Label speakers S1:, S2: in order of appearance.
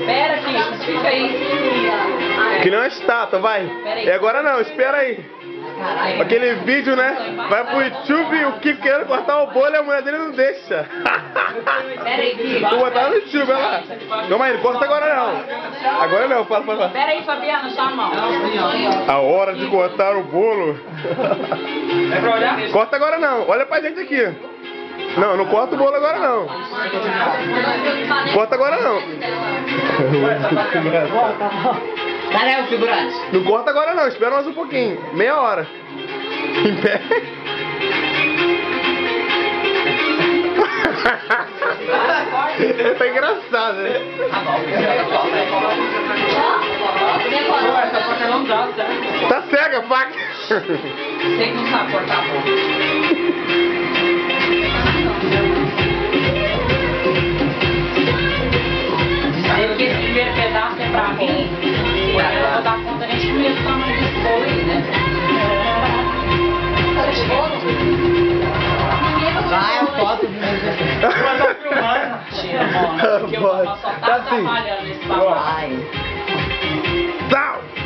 S1: Pera aqui, fica aí.
S2: Que não é estátua, vai. E agora não, espera aí. Aquele vídeo, né? Vai pro YouTube e o Kiko querendo cortar o bolo e a mulher dele não deixa.
S1: Pera aí, Kiko.
S2: Vou botar no YouTube, olha lá. Calma aí, não corta agora não. Agora não, fala.
S1: Pera aí, Fabiano, só a mão.
S2: A hora de cortar o bolo.
S3: É pra olhar?
S2: Corta agora não, olha pra gente aqui. Não, não corta o bolo agora não. Corta agora não.
S1: Cadê o figurante?
S2: Não corta agora não, espera mais um pouquinho. Meia hora. Em pé. Tá engraçado, né?
S3: Essa faca não dá, certo?
S2: Tá cega a faca.
S1: Você que não sabe cortar a boca. Aí porque esse primeiro pedaço é pra mim. Eu vou dar conta de comer o tamanho desse bolo aí, né?
S4: Vai, a foto
S3: Mas tá filmando.
S1: Tira, mano. Porque o papai só tá
S2: Tá assim.
S1: trabalhando nesse trabalho.
S4: Vai.
S2: Tchau.